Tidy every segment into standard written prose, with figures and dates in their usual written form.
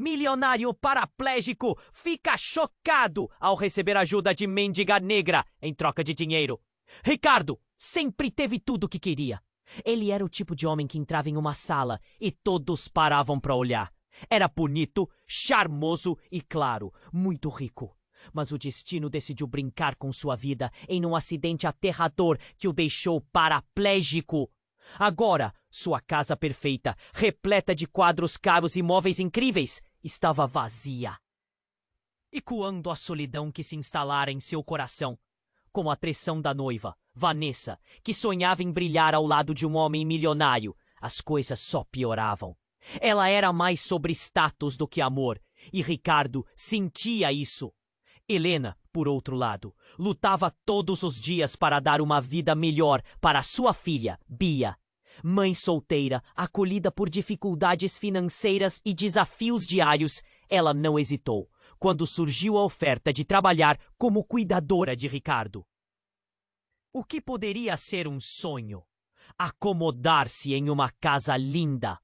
Milionário paraplégico fica chocado ao receber ajuda de mendiga negra em troca de dinheiro. Ricardo sempre teve tudo o que queria. Ele era o tipo de homem que entrava em uma sala e todos paravam para olhar. Era bonito, charmoso e, claro, muito rico. Mas o destino decidiu brincar com sua vida em um acidente aterrador que o deixou paraplégico. Agora, sua casa perfeita, repleta de quadros caros e móveis incríveis, estava vazia, ecoando a solidão que se instalara em seu coração, com a pressão da noiva, Vanessa, que sonhava em brilhar ao lado de um homem milionário. As coisas só pioravam. Ela era mais sobre status do que amor, e Ricardo sentia isso. Helena, por outro lado, lutava todos os dias para dar uma vida melhor para sua filha, Bia. Mãe solteira, acolhida por dificuldades financeiras e desafios diários, ela não hesitou quando surgiu a oferta de trabalhar como cuidadora de Ricardo. O que poderia ser um sonho? Acomodar-se em uma casa linda,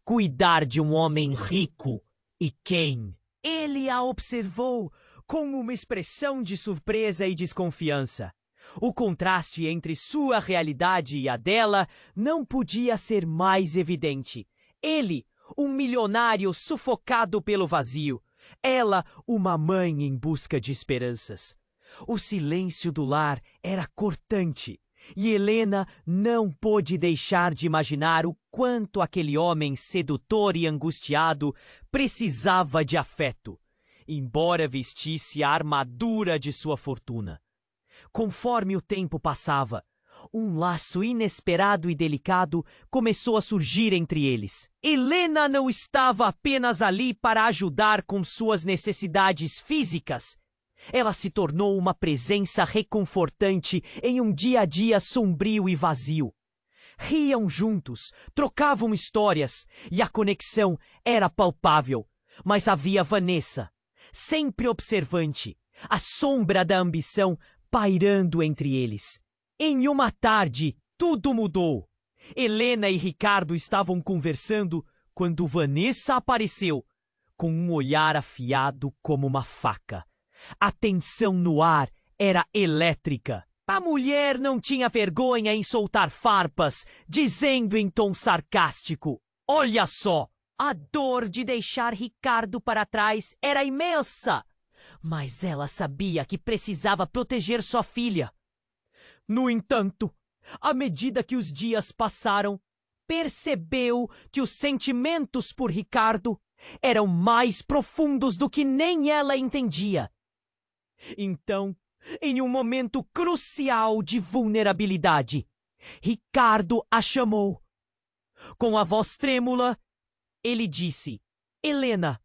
cuidar de um homem rico. E quem? Ele a observou com uma expressão de surpresa e desconfiança. O contraste entre sua realidade e a dela não podia ser mais evidente. Ele, um milionário sufocado pelo vazio. Ela, uma mãe em busca de esperanças. O silêncio do lar era cortante, e Helena não pôde deixar de imaginar o quanto aquele homem sedutor e angustiado precisava de afeto, embora vestisse a armadura de sua fortuna. Conforme o tempo passava, um laço inesperado e delicado começou a surgir entre eles. Helena não estava apenas ali para ajudar com suas necessidades físicas. Ela se tornou uma presença reconfortante em um dia a dia sombrio e vazio. Riam juntos, trocavam histórias e a conexão era palpável. Mas havia Vanessa, sempre observante, a sombra da ambição pairando entre eles. Em uma tarde, tudo mudou. Helena e Ricardo estavam conversando quando Vanessa apareceu, com um olhar afiado como uma faca. A tensão no ar era elétrica. A mulher não tinha vergonha em soltar farpas, dizendo em tom sarcástico: "Olha só, a dor de deixar Ricardo para trás era imensa, mas ela sabia que precisava proteger sua filha." No entanto, à medida que os dias passaram, percebeu que os sentimentos por Ricardo eram mais profundos do que nem ela entendia. Então, em um momento crucial de vulnerabilidade, Ricardo a chamou. Com a voz trêmula, ele disse: "Helena,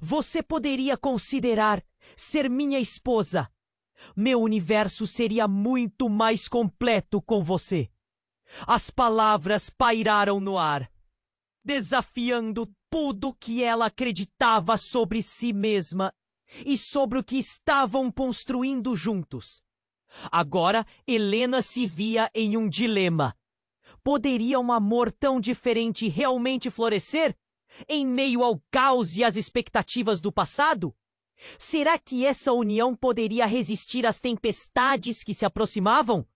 você poderia considerar ser minha esposa. Meu universo seria muito mais completo com você." As palavras pairaram no ar, desafiando tudo que ela acreditava sobre si mesma e sobre o que estavam construindo juntos. Agora, Helena se via em um dilema. Poderia um amor tão diferente realmente florescer em meio ao caos e às expectativas do passado? Será que essa união poderia resistir às tempestades que se aproximavam?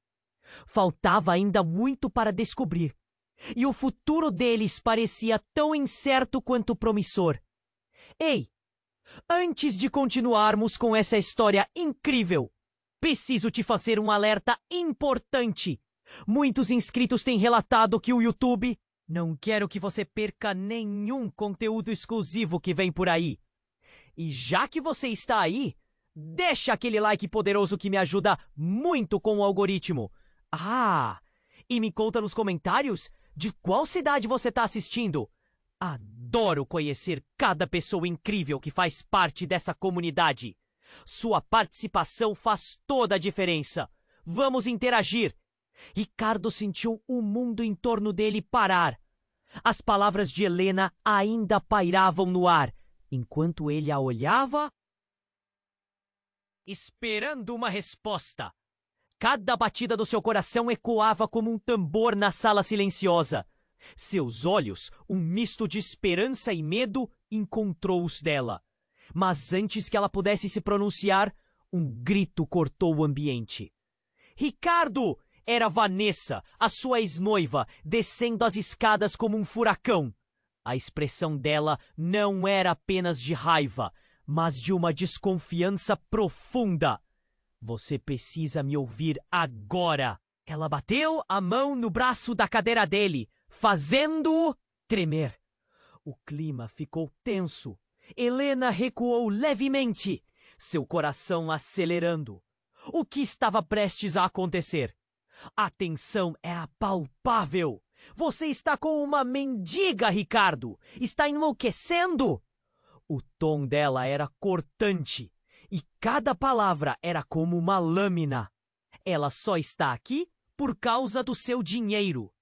Faltava ainda muito para descobrir, e o futuro deles parecia tão incerto quanto promissor. Ei, antes de continuarmos com essa história incrível, preciso te fazer um alerta importante. Muitos inscritos têm relatado que o YouTube não quer que você perca nenhum conteúdo exclusivo que vem por aí. E já que você está aí, deixa aquele like poderoso que me ajuda muito com o algoritmo. E me conta nos comentários de qual cidade você está assistindo. Adoro conhecer cada pessoa incrível que faz parte dessa comunidade. Sua participação faz toda a diferença. Vamos interagir. Ricardo sentiu o mundo em torno dele parar. As palavras de Helena ainda pairavam no ar, enquanto ele a olhava, esperando uma resposta. Cada batida do seu coração ecoava como um tambor na sala silenciosa. Seus olhos, um misto de esperança e medo, encontrou os dela. Mas antes que ela pudesse se pronunciar, um grito cortou o ambiente. Ricardo! Era Vanessa, a sua ex-noiva, descendo as escadas como um furacão. A expressão dela não era apenas de raiva, mas de uma desconfiança profunda. Você precisa me ouvir agora. Ela bateu a mão no braço da cadeira dele, fazendo-o tremer. O clima ficou tenso. Helena recuou levemente, seu coração acelerando. O que estava prestes a acontecer? A tensão era palpável. Você está com uma mendiga, Ricardo. Está enlouquecendo. O tom dela era cortante e cada palavra era como uma lâmina. Ela só está aqui por causa do seu dinheiro.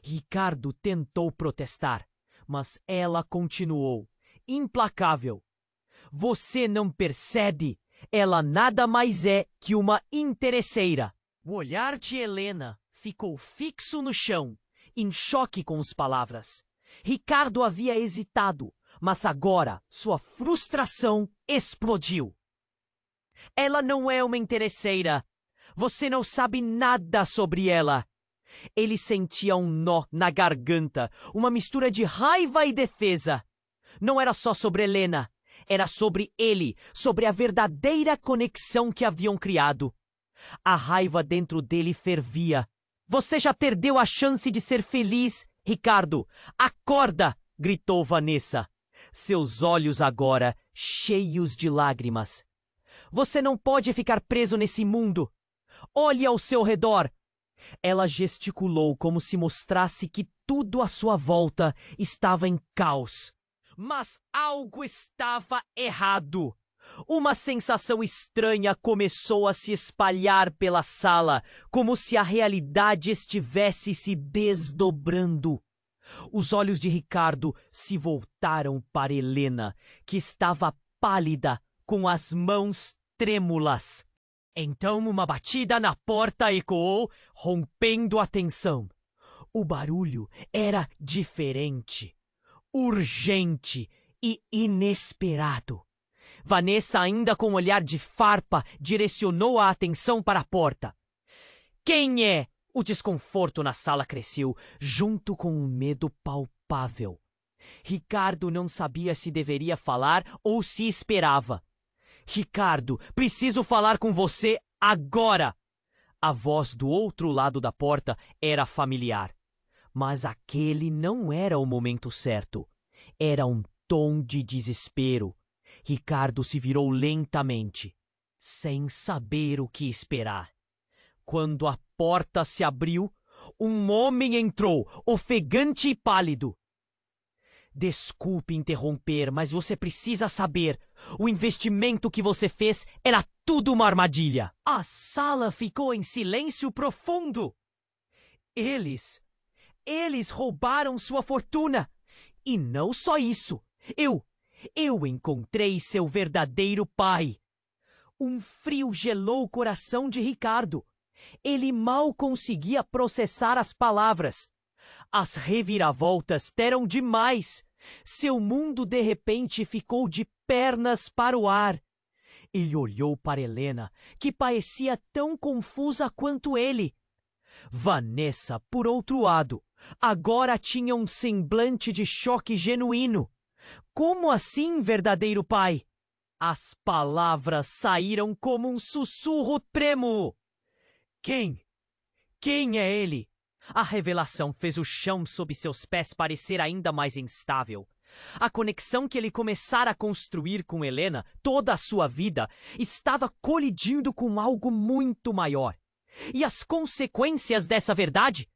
Ricardo tentou protestar, mas ela continuou, implacável. Você não percebe? Ela nada mais é que uma interesseira. O olhar de Helena ficou fixo no chão, em choque com as palavras. Ricardo havia hesitado, mas agora sua frustração explodiu. Ela não é uma interesseira. Você não sabe nada sobre ela. Ele sentia um nó na garganta, uma mistura de raiva e defesa. Não era só sobre Helena, era sobre ele, sobre a verdadeira conexão que haviam criado. A raiva dentro dele fervia. Você já perdeu a chance de ser feliz, Ricardo. Acorda! Gritou Vanessa, seus olhos agora cheios de lágrimas. Você não pode ficar preso nesse mundo. Olhe ao seu redor. Ela gesticulou como se mostrasse que tudo à sua volta estava em caos. Mas algo estava errado. Uma sensação estranha começou a se espalhar pela sala, como se a realidade estivesse se desdobrando. Os olhos de Ricardo se voltaram para Helena, que estava pálida, com as mãos trêmulas. Então uma batida na porta ecoou, rompendo a tensão. O barulho era diferente, urgente e inesperado. Vanessa, ainda com um olhar de farpa, direcionou a atenção para a porta. Quem é? O desconforto na sala cresceu, junto com um medo palpável. Ricardo não sabia se deveria falar ou se esperava. Ricardo, preciso falar com você agora! A voz do outro lado da porta era familiar. Mas aquele não era o momento certo. Era um tom de desespero. Ricardo se virou lentamente, sem saber o que esperar. Quando a porta se abriu, um homem entrou, ofegante e pálido. Desculpe interromper, mas você precisa saber. O investimento que você fez era tudo uma armadilha. A sala ficou em silêncio profundo. Eles roubaram sua fortuna. E não só isso. Eu encontrei seu verdadeiro pai. Um frio gelou o coração de Ricardo. Ele mal conseguia processar as palavras. As reviravoltas eram demais. Seu mundo de repente ficou de pernas para o ar. Ele olhou para Helena, que parecia tão confusa quanto ele. Vanessa, por outro lado, agora tinha um semblante de choque genuíno. Como assim, verdadeiro pai? As palavras saíram como um sussurro trêmulo. Quem? Quem é ele? A revelação fez o chão sob seus pés parecer ainda mais instável. A conexão que ele começara a construir com Helena toda a sua vida estava colidindo com algo muito maior. E as consequências dessa verdade?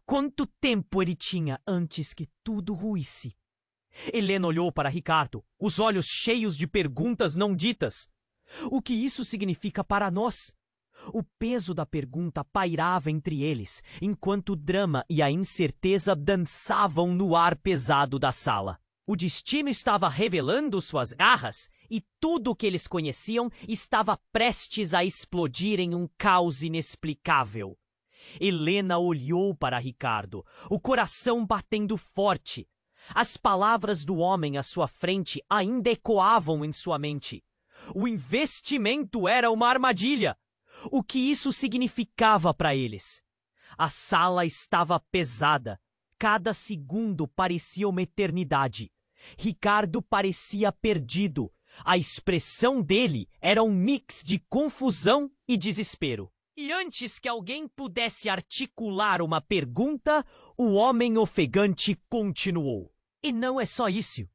Quanto tempo ele tinha antes que tudo ruísse? Helena olhou para Ricardo, os olhos cheios de perguntas não ditas. O que isso significa para nós? O peso da pergunta pairava entre eles, enquanto o drama e a incerteza dançavam no ar pesado da sala. O destino estava revelando suas garras e tudo o que eles conheciam estava prestes a explodir em um caos inexplicável. Helena olhou para Ricardo, o coração batendo forte. As palavras do homem à sua frente ainda ecoavam em sua mente. O investimento era uma armadilha. O que isso significava para eles? A sala estava pesada. Cada segundo parecia uma eternidade. Ricardo parecia perdido. A expressão dele era um mix de confusão e desespero. E antes que alguém pudesse articular uma pergunta, o homem ofegante continuou. E não é só isso.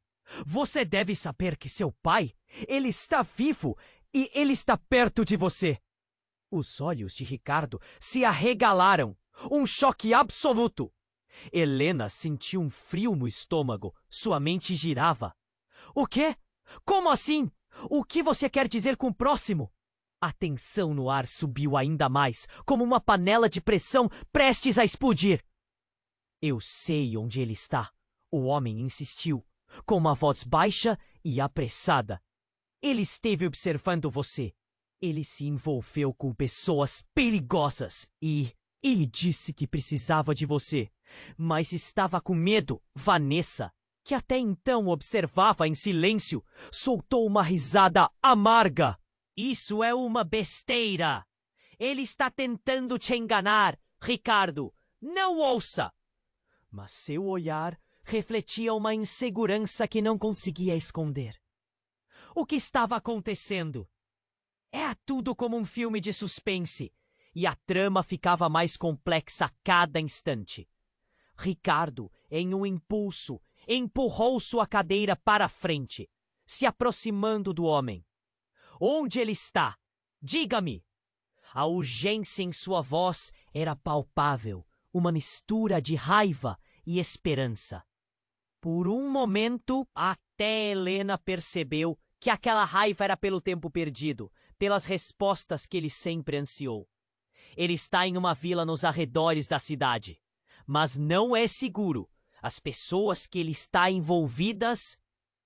Você deve saber que seu pai, ele está vivo e ele está perto de você. Os olhos de Ricardo se arregalaram. Um choque absoluto. Helena sentiu um frio no estômago. Sua mente girava. O quê? Como assim? O que você quer dizer com próximo? A tensão no ar subiu ainda mais, como uma panela de pressão prestes a explodir. Eu sei onde ele está, o homem insistiu, com uma voz baixa e apressada. Ele esteve observando você. Ele se envolveu com pessoas perigosas e ele disse que precisava de você, mas estava com medo. Vanessa, que até então observava em silêncio, soltou uma risada amarga. Isso é uma besteira. Ele está tentando te enganar, Ricardo. Não ouça. Mas seu olhar refletia uma insegurança que não conseguia esconder. O que estava acontecendo? Era tudo como um filme de suspense, e a trama ficava mais complexa a cada instante. Ricardo, em um impulso, empurrou sua cadeira para frente, se aproximando do homem. Onde ele está? Diga-me! A urgência em sua voz era palpável, uma mistura de raiva e esperança. Por um momento, até Helena percebeu que aquela raiva era pelo tempo perdido, pelas respostas que ele sempre ansiou. Ele está em uma vila nos arredores da cidade, mas não é seguro. As pessoas que ele está envolvidas,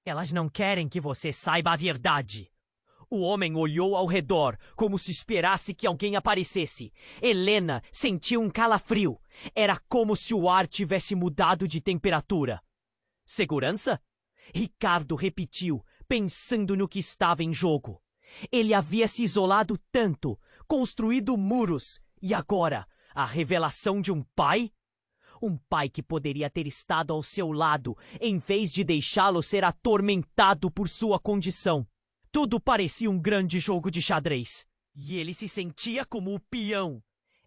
elas não querem que você saiba a verdade. O homem olhou ao redor, como se esperasse que alguém aparecesse. Helena sentiu um calafrio. Era como se o ar tivesse mudado de temperatura. Segurança? Ricardo repetiu, pensando no que estava em jogo. Ele havia se isolado tanto, construído muros, e agora, a revelação de um pai? Um pai que poderia ter estado ao seu lado, em vez de deixá-lo ser atormentado por sua condição. Tudo parecia um grande jogo de xadrez. E ele se sentia como o peão.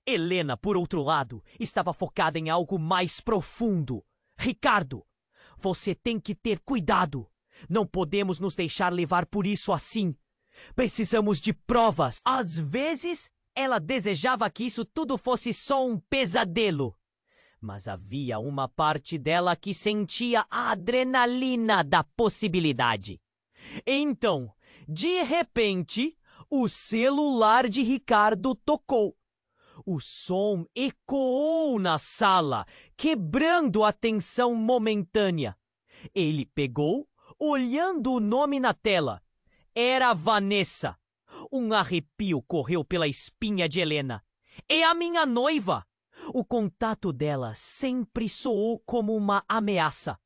Helena, por outro lado, estava focada em algo mais profundo. Ricardo, você tem que ter cuidado. Não podemos nos deixar levar por isso assim. Precisamos de provas. Às vezes, ela desejava que isso tudo fosse só um pesadelo. Mas havia uma parte dela que sentia a adrenalina da possibilidade. Então, de repente, o celular de Ricardo tocou. O som ecoou na sala, quebrando a tensão momentânea. Ele pegou, olhando o nome na tela. Era Vanessa. Um arrepio correu pela espinha de Helena. É a minha noiva! O contato dela sempre soou como uma ameaça.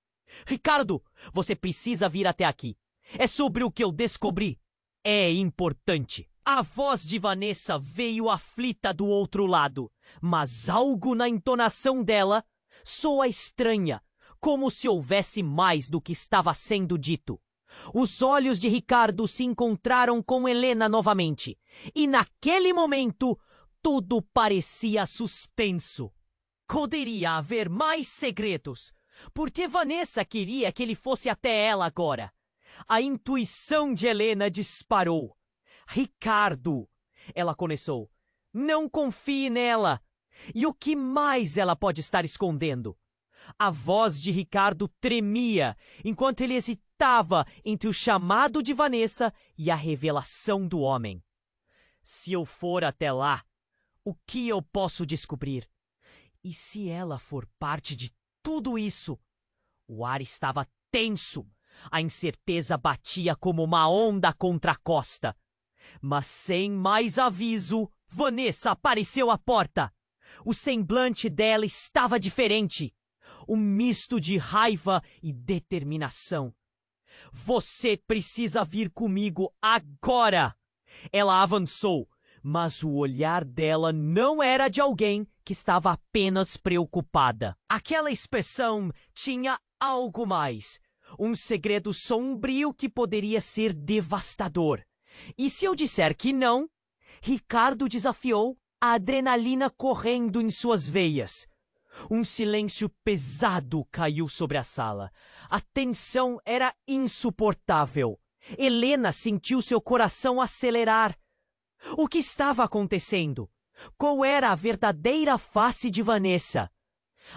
Ricardo, você precisa vir até aqui. É sobre o que eu descobri. É importante. A voz de Vanessa veio aflita do outro lado, mas algo na entonação dela soa estranha, como se houvesse mais do que estava sendo dito. Os olhos de Ricardo se encontraram com Helena novamente, e naquele momento tudo parecia suspenso. Poderia haver mais segredos, porque Vanessa queria que ele fosse até ela agora. A intuição de Helena disparou. Ricardo, ela começou, não confie nela. E o que mais ela pode estar escondendo? A voz de Ricardo tremia enquanto ele hesitava entre o chamado de Vanessa e a revelação do homem. Se eu for até lá, o que eu posso descobrir? E se ela for parte de tudo isso? O ar estava tenso. A incerteza batia como uma onda contra a costa. Mas sem mais aviso, Vanessa apareceu à porta. O semblante dela estava diferente. um misto de raiva e determinação. Você precisa vir comigo agora! Ela avançou, mas o olhar dela não era de alguém que estava apenas preocupada. Aquela expressão tinha algo mais, um segredo sombrio que poderia ser devastador. E se eu disser que não? Ricardo desafiou, a adrenalina correndo em suas veias. Um silêncio pesado caiu sobre a sala. A tensão era insuportável. Helena sentiu seu coração acelerar. O que estava acontecendo? Qual era a verdadeira face de Vanessa?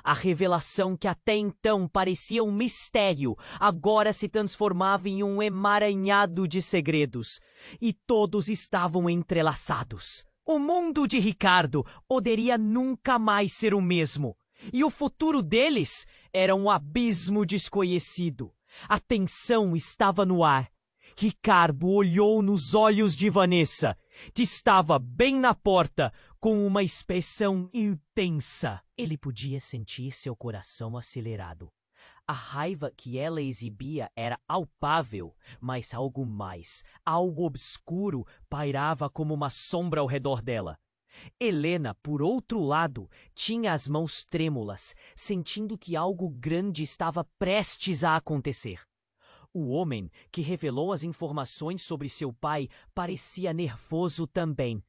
A revelação que até então parecia um mistério, agora se transformava em um emaranhado de segredos. E todos estavam entrelaçados. O mundo de Ricardo poderia nunca mais ser o mesmo. E o futuro deles era um abismo desconhecido. A tensão estava no ar. Ricardo olhou nos olhos de Vanessa, que estava bem na porta, com uma expressão intensa. Ele podia sentir seu coração acelerado. A raiva que ela exibia era palpável, mas algo mais, algo obscuro, pairava como uma sombra ao redor dela. Helena, por outro lado, tinha as mãos trêmulas, sentindo que algo grande estava prestes a acontecer. O homem que revelou as informações sobre seu pai parecia nervoso também,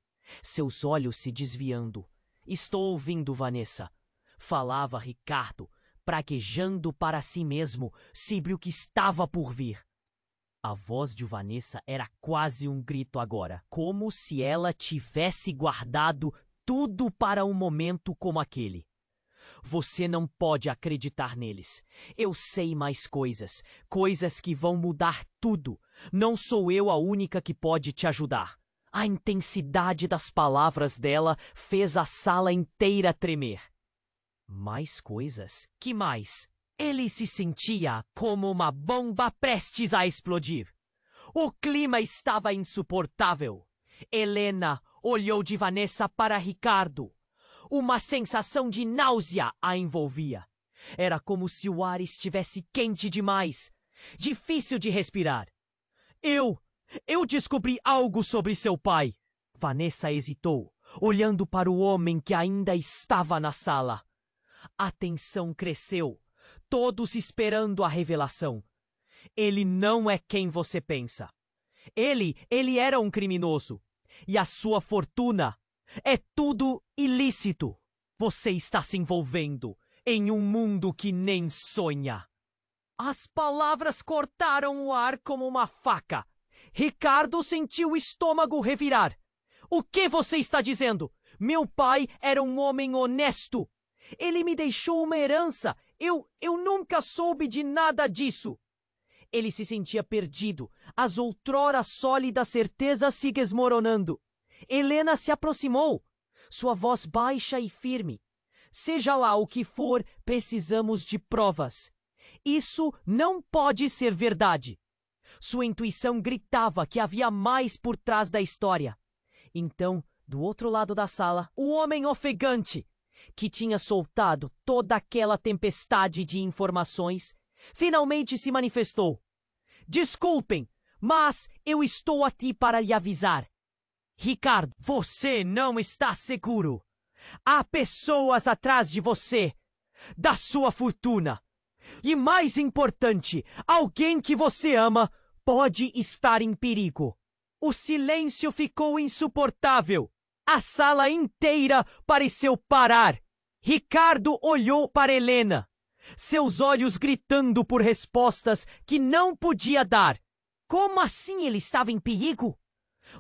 seus olhos se desviando. Estou ouvindo, Vanessa, falava Ricardo, praguejando para si mesmo sobre o que estava por vir. A voz de Vanessa era quase um grito agora, como se ela tivesse guardado tudo para um momento como aquele. Você não pode acreditar neles. Eu sei mais coisas, coisas que vão mudar tudo. Não sou eu a única que pode te ajudar. A intensidade das palavras dela fez a sala inteira tremer. Mais coisas? Que mais? Ele se sentia como uma bomba prestes a explodir. O clima estava insuportável. Helena olhou de Vanessa para Ricardo. Uma sensação de náusea a envolvia. Era como se o ar estivesse quente demais, difícil de respirar. Eu descobri algo sobre seu pai. Vanessa hesitou, olhando para o homem que ainda estava na sala. A tensão cresceu, todos esperando a revelação. Ele não é quem você pensa. Ele era um criminoso. E a sua fortuna é tudo ilícito. Você está se envolvendo em um mundo que nem sonha. As palavras cortaram o ar como uma faca. Ricardo sentiu o estômago revirar. O que você está dizendo? Meu pai era um homem honesto. Ele me deixou uma herança. Eu nunca soube de nada disso. Ele se sentia perdido, as outrora sólidas certezas se desmoronando. Helena se aproximou, sua voz baixa e firme. Seja lá o que for, precisamos de provas. Isso não pode ser verdade. Sua intuição gritava que havia mais por trás da história. Então, do outro lado da sala, o homem ofegante, que tinha soltado toda aquela tempestade de informações, finalmente se manifestou. Desculpem, mas eu estou aqui para lhe avisar. Ricardo, você não está seguro. Há pessoas atrás de você, da sua fortuna. E mais importante, alguém que você ama pode estar em perigo. O silêncio ficou insuportável. A sala inteira pareceu parar. Ricardo olhou para Helena, seus olhos gritando por respostas que não podia dar. Como assim ele estava em perigo?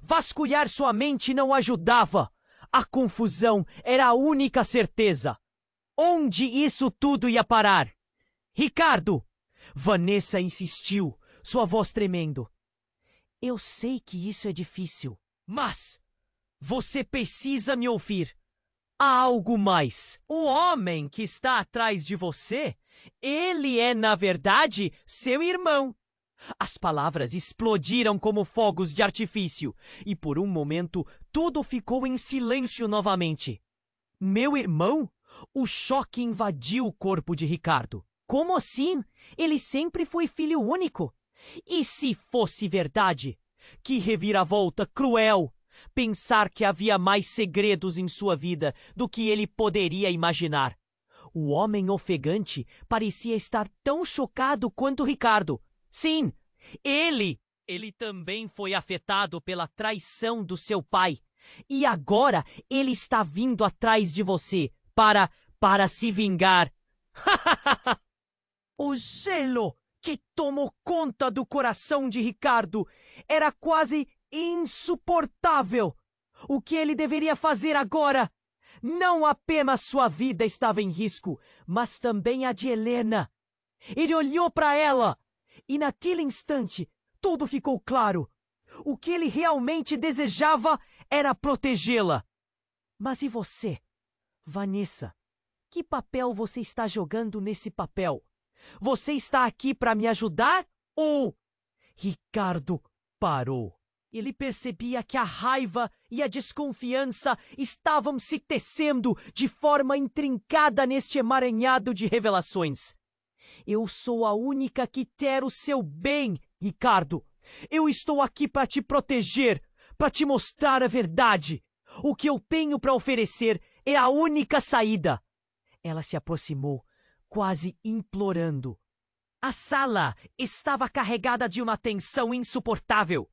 Vasculhar sua mente não ajudava. A confusão era a única certeza. Onde isso tudo ia parar? Ricardo! Vanessa insistiu, sua voz tremendo. Eu sei que isso é difícil, mas você precisa me ouvir. Há algo mais. O homem que está atrás de você, ele é, na verdade, seu irmão. As palavras explodiram como fogos de artifício, e por um momento tudo ficou em silêncio novamente. Meu irmão? O choque invadiu o corpo de Ricardo. Como assim? Ele sempre foi filho único. E se fosse verdade? Que reviravolta cruel! Pensar que havia mais segredos em sua vida do que ele poderia imaginar. O homem ofegante parecia estar tão chocado quanto Ricardo. Sim, ele também foi afetado pela traição do seu pai. E agora ele está vindo atrás de você para se vingar. O gelo que tomou conta do coração de Ricardo era quase insuportável. O que ele deveria fazer agora? Não apenas sua vida estava em risco, mas também a de Helena. Ele olhou para ela e naquele instante tudo ficou claro. O que ele realmente desejava era protegê-la. Mas e você, Vanessa? Que papel você está jogando nesse papel? Você está aqui para me ajudar ou... Ricardo parou. Ele percebia que a raiva e a desconfiança estavam se tecendo de forma intrincada neste emaranhado de revelações. Eu sou a única que quer o seu bem, Ricardo. Eu estou aqui para te proteger, para te mostrar a verdade. O que eu tenho para oferecer é a única saída. Ela se aproximou, quase implorando. A sala estava carregada de uma tensão insuportável.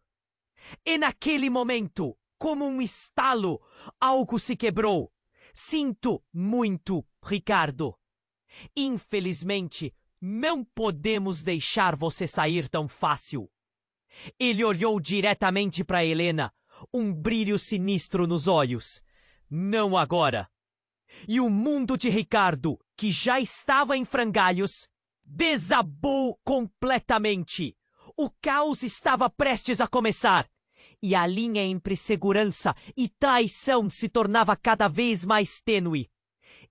E naquele momento, como um estalo, algo se quebrou. Sinto muito, Ricardo. Infelizmente, não podemos deixar você sair tão fácil. Ele olhou diretamente para Helena, um brilho sinistro nos olhos. Não agora. E o mundo de Ricardo, que já estava em frangalhos, desabou completamente. O caos estava prestes a começar. E a linha entre segurança e traição se tornava cada vez mais tênue.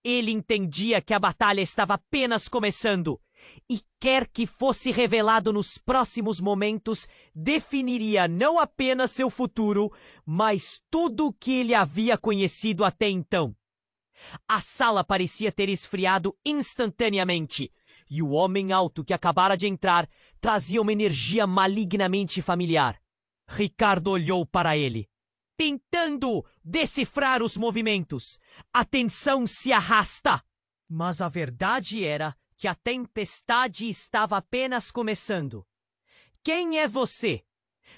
Ele entendia que a batalha estava apenas começando. E quer que fosse revelado nos próximos momentos, definiria não apenas seu futuro, mas tudo o que ele havia conhecido até então. A sala parecia ter esfriado instantaneamente, e o homem alto que acabara de entrar trazia uma energia malignamente familiar. Ricardo olhou para ele, tentando decifrar os movimentos. A tensão se arrasta. Mas a verdade era que a tempestade estava apenas começando. Quem é você?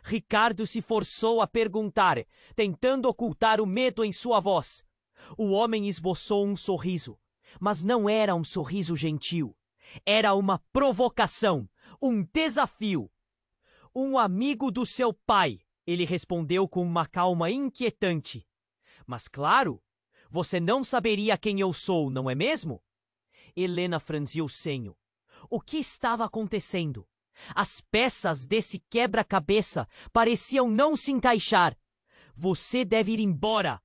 Ricardo se forçou a perguntar, tentando ocultar o medo em sua voz. O homem esboçou um sorriso, mas não era um sorriso gentil. Era uma provocação, um desafio. Um amigo do seu pai, ele respondeu com uma calma inquietante. Mas claro, você não saberia quem eu sou, não é mesmo? Helena franziu o senho. O que estava acontecendo? As peças desse quebra-cabeça pareciam não se encaixar. Você deve ir embora.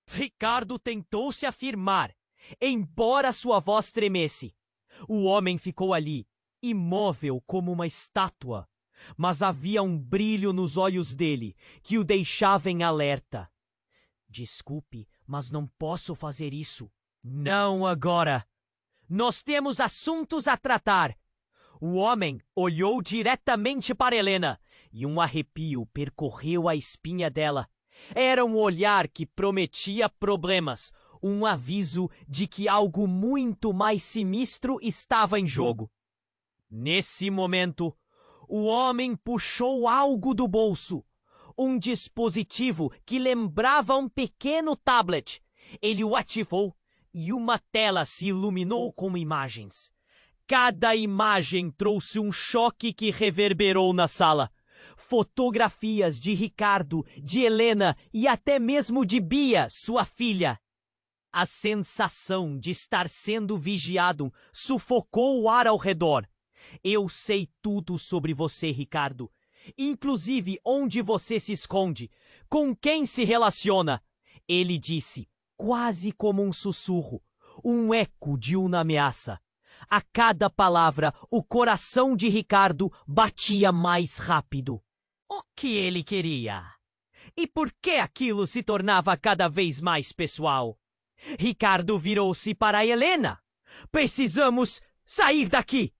Ricardo tentou se afirmar, embora sua voz tremesse. O homem ficou ali, imóvel como uma estátua, mas havia um brilho nos olhos dele que o deixava em alerta. Desculpe, mas não posso fazer isso. Não agora. Nós temos assuntos a tratar. O homem olhou diretamente para Helena e um arrepio percorreu a espinha dela. Era um olhar que prometia problemas, um aviso de que algo muito mais sinistro estava em jogo. Nesse momento, o homem puxou algo do bolso, um dispositivo que lembrava um pequeno tablet. Ele o ativou e uma tela se iluminou com imagens. Cada imagem trouxe um choque que reverberou na sala. Fotografias de Ricardo, de Helena e até mesmo de Bia, sua filha. A sensação de estar sendo vigiado sufocou o ar ao redor. Eu sei tudo sobre você, Ricardo. Inclusive onde você se esconde, com quem se relaciona. Ele disse, quase como um sussurro, um eco de uma ameaça. A cada palavra, o coração de Ricardo batia mais rápido. O que ele queria? E por que aquilo se tornava cada vez mais pessoal? Ricardo virou-se para Helena. Precisamos sair daqui.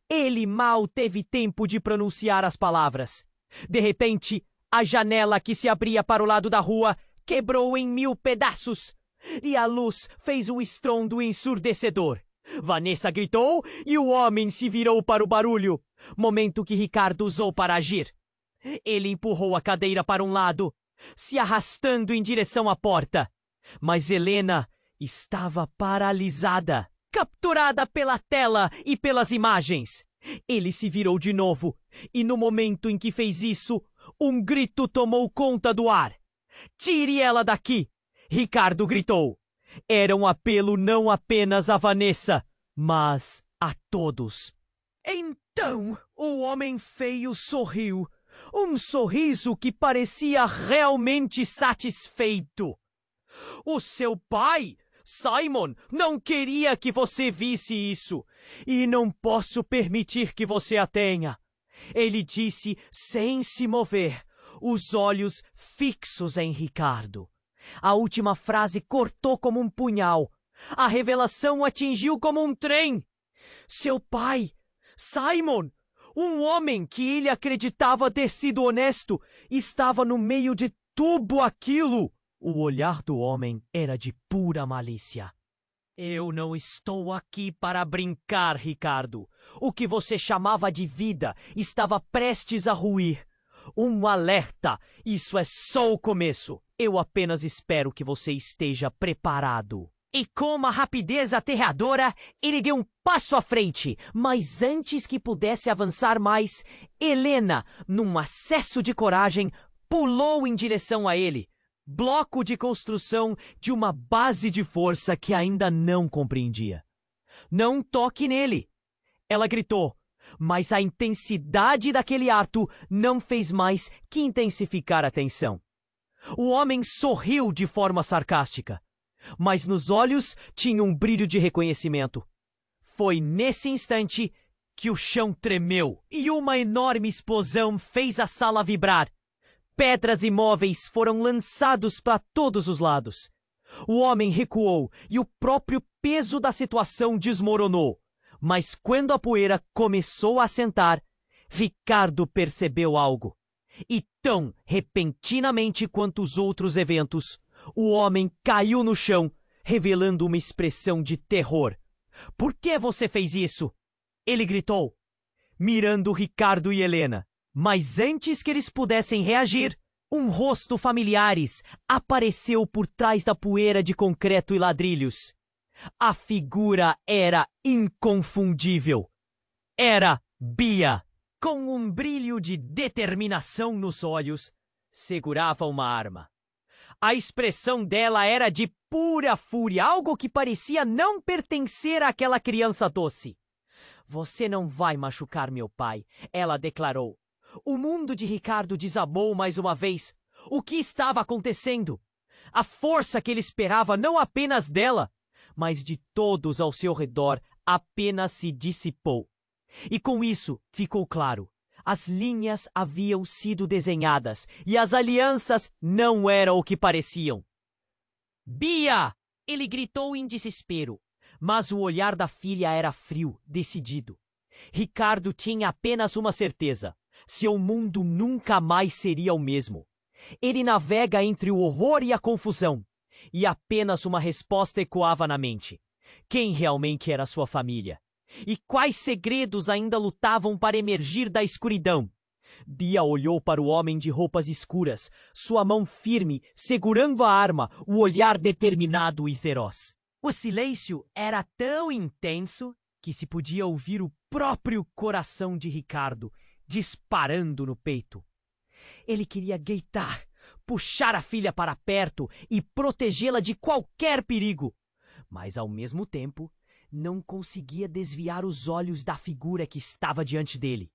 Ele mal teve tempo de pronunciar as palavras. De repente, a janela que se abria para o lado da rua quebrou em 1000 pedaços e a luz fez um estrondo ensurdecedor. Vanessa gritou e o homem se virou para o barulho, momento que Ricardo usou para agir. Ele empurrou a cadeira para um lado, se arrastando em direção à porta. Mas Helena estava paralisada, capturada pela tela e pelas imagens. Ele se virou de novo, e no momento em que fez isso, um grito tomou conta do ar. "Tire ela daqui!" Ricardo gritou. Era um apelo não apenas a Vanessa, mas a todos. Então o homem feio sorriu. Um sorriso que parecia realmente satisfeito. "O seu pai, Simon, não queria que você visse isso, e não posso permitir que você a tenha." Ele disse sem se mover, os olhos fixos em Ricardo. A última frase cortou como um punhal. A revelação o atingiu como um trem. Seu pai, Simon, um homem que ele acreditava ter sido honesto, estava no meio de tudo aquilo. O olhar do homem era de pura malícia. "Eu não estou aqui para brincar, Ricardo. O que você chamava de vida estava prestes a ruir. Um alerta, isso é só o começo. Eu apenas espero que você esteja preparado." E com uma rapidez aterradora, ele deu um passo à frente, mas antes que pudesse avançar mais, Helena, num acesso de coragem, pulou em direção a ele. Bloco de construção de uma base de força que ainda não compreendia. "Não toque nele!" Ela gritou, mas a intensidade daquele ato não fez mais que intensificar a tensão. O homem sorriu de forma sarcástica, mas nos olhos tinha um brilho de reconhecimento. Foi nesse instante que o chão tremeu e uma enorme explosão fez a sala vibrar. Pedras e móveis foram lançados para todos os lados. O homem recuou e o próprio peso da situação desmoronou. Mas quando a poeira começou a assentar, Ricardo percebeu algo. E tão repentinamente quanto os outros eventos, o homem caiu no chão, revelando uma expressão de terror. "Por que você fez isso?" ele gritou, mirando Ricardo e Helena. Mas antes que eles pudessem reagir, um rosto familiares apareceu por trás da poeira de concreto e ladrilhos. A figura era inconfundível. Era Bia. Com um brilho de determinação nos olhos, segurava uma arma. A expressão dela era de pura fúria, algo que parecia não pertencer àquela criança doce. "Você não vai machucar meu pai", ela declarou. O mundo de Ricardo desabou mais uma vez. O que estava acontecendo? A força que ele esperava não apenas dela, mas de todos ao seu redor apenas se dissipou. E com isso ficou claro. As linhas haviam sido desenhadas e as alianças não eram o que pareciam. "Bia!" ele gritou em desespero, mas o olhar da filha era frio, decidido. Ricardo tinha apenas uma certeza: seu mundo nunca mais seria o mesmo. Ele navega entre o horror e a confusão, e apenas uma resposta ecoava na mente: quem realmente era sua família? E quais segredos ainda lutavam para emergir da escuridão? Bia olhou para o homem de roupas escuras, sua mão firme, segurando a arma, o olhar determinado e feroz. O silêncio era tão intenso que se podia ouvir o próprio coração de Ricardo disparando no peito. Ele queria gritar, puxar a filha para perto e protegê-la de qualquer perigo, mas ao mesmo tempo não conseguia desviar os olhos da figura que estava diante dele.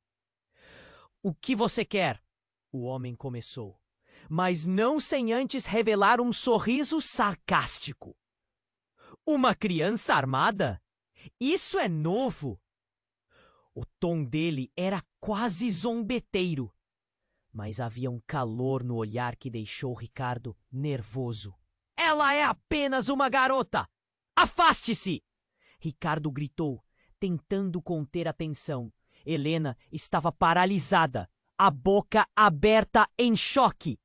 "O que você quer?" o homem começou, mas não sem antes revelar um sorriso sarcástico. "Uma criança armada? Isso é novo!" O tom dele era quase zombeteiro, mas havia um calor no olhar que deixou Ricardo nervoso. Ela é apenas uma garota! Afaste-se! Ricardo gritou, tentando conter a tensão. Helena estava paralisada, a boca aberta em choque.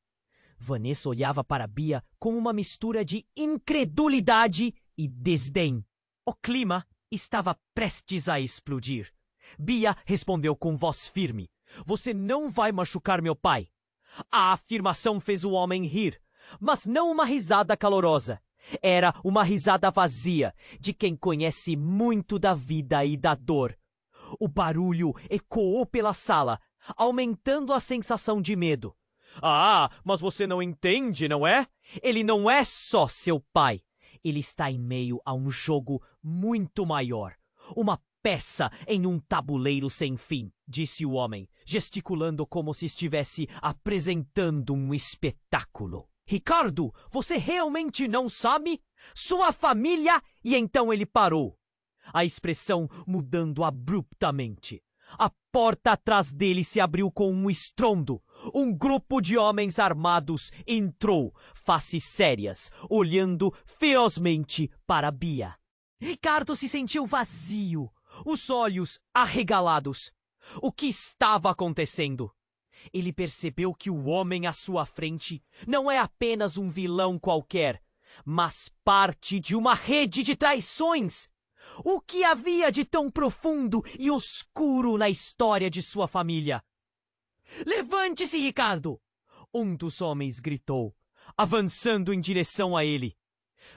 Vanessa olhava para Bia com uma mistura de incredulidade e desdém. O clima estava prestes a explodir. Bia respondeu com voz firme: "Você não vai machucar meu pai." A afirmação fez o homem rir, mas não uma risada calorosa. Era uma risada vazia de quem conhece muito da vida e da dor. O barulho ecoou pela sala, aumentando a sensação de medo. "Ah, mas você não entende, não é? Ele não é só seu pai. Ele está em meio a um jogo muito maior. Uma peça em um tabuleiro sem fim", disse o homem, gesticulando como se estivesse apresentando um espetáculo. "Ricardo, você realmente não sabe? Sua família..." E então ele parou, a expressão mudando abruptamente. A porta atrás dele se abriu com um estrondo. Um grupo de homens armados entrou, faces sérias, olhando ferozmente para Bia. Ricardo se sentiu vazio, os olhos arregalados. O que estava acontecendo? Ele percebeu que o homem à sua frente não é apenas um vilão qualquer, mas parte de uma rede de traições. O que havia de tão profundo e oscuro na história de sua família? "Levante-se, Ricardo!" um dos homens gritou, avançando em direção a ele.